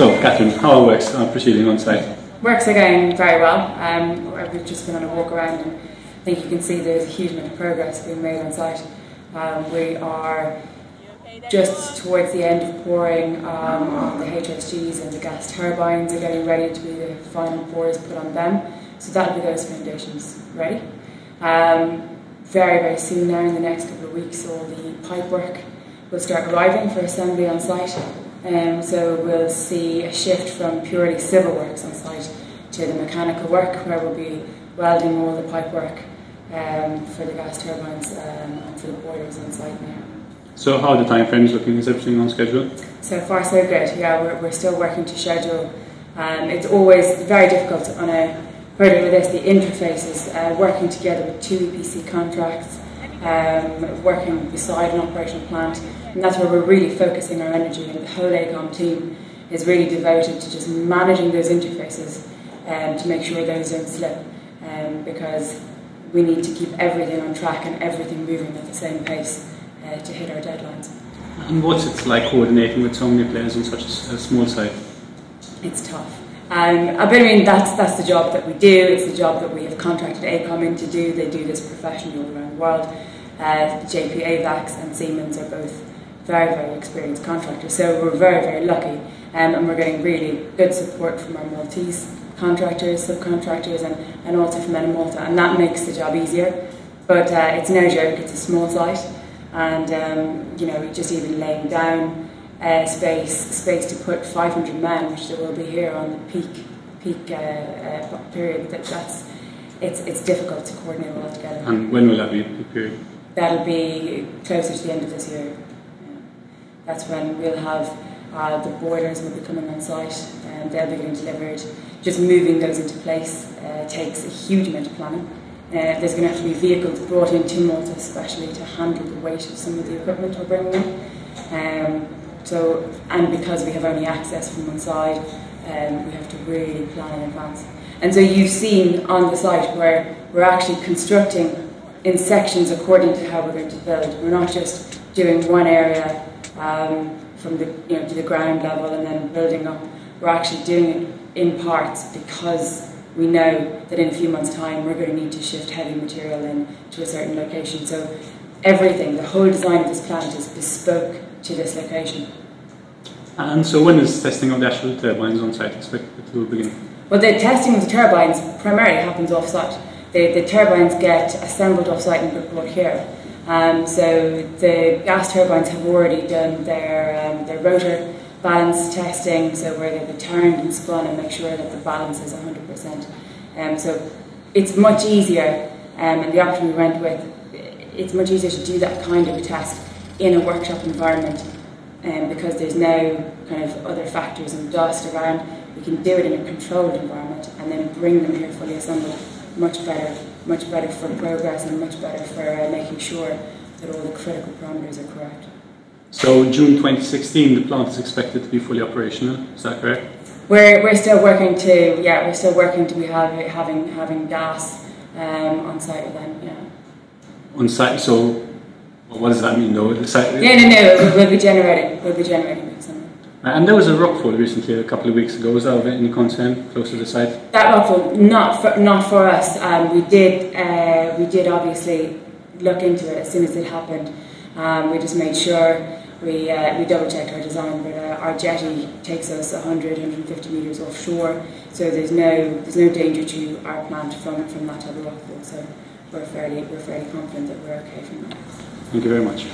So, Catherine, how are works proceeding on site? Works are going very well. We've just been on a walk around and I think you can see there's a huge amount of progress being made on site. We are just towards the end of pouring on the HSGs, and the gas turbines are getting ready to be the final pours put on them. So that'll be those foundations ready. Very, very soon now, in the next couple of weeks, all the pipe work will start arriving for assembly on site. So we'll see a shift from purely civil works on site to the mechanical work, where we'll be welding all the pipe work for the gas turbines and for the boilers on site now. So how are the time frames looking? Is everything on schedule? So far so good. Yeah, we're still working to schedule. It's always very difficult on a project like this, the interfaces, working together with two EPC contracts, working beside an operational plant, and that's where we're really focusing our energy, and the whole AECOM team is really devoted to just managing those interfaces to make sure those don't slip, because we need to keep everything on track and everything moving at the same pace to hit our deadlines. And what's it like coordinating with so many players on such a small site? It's tough. I mean, that's the job that we do. It's the job that we have contracted AECOM in to do. They do this professionally all around the world. JP AVAX and Siemens are both very, very experienced contractors, so we're very, very lucky, and we're getting really good support from our Maltese contractors, subcontractors, and also from Malta, and that makes the job easier. But it's no joke. It's a small site, and you know, just even laying down space to put 500 men, which there will be here on the peak period. It's difficult to coordinate all that together. And when will that be, peak period? That'll be closer to the end of this year. That's when we'll have the boilers will be coming on site, and they'll be getting delivered. Just moving those into place takes a huge amount of planning. There's going to have to be vehicles brought into Malta, especially to handle the weight of some of the equipment we're bringing in. And because we have only access from one side, we have to really plan in advance. And so you've seen on the site where we're actually constructing in sections according to how we're going to build. We're not just doing one area from the to the ground level and then building up. We're actually doing it in parts because we know that in a few months' time we're going to need to shift heavy material in to a certain location. So everything, the whole design of this plant is bespoke to this location. And so when is testing of the actual turbines on site expected to begin? Well, the testing of the turbines primarily happens off-site. The turbines get assembled off-site and brought here. So the gas turbines have already done their rotor balance testing, so where they'll be turned and spun and make sure that the balance is 100%. So it's much easier, and the option we went with, it's much easier to do that kind of a test in a workshop environment, because there's no kind of other factors and dust around. We can do it in a controlled environment and then bring them here fully assembled. Much better for progress, and much better for making sure that all the critical parameters are correct. So June 2016, the plant is expected to be fully operational. Is that correct? We're still working to be having gas on site with them. Yeah. On site. So what does that mean, though? The site. No. We'll be generating some. And there was a rockfall recently, a couple of weeks ago. Was that of any concern close to the site? That rockfall, not for us. We did obviously look into it as soon as it happened. We just made sure we double checked our design, but our jetty takes us 100-150 metres offshore, so there's no danger to our plant from that type of rockfall. So we're fairly confident that we're okay from that. Thank you very much.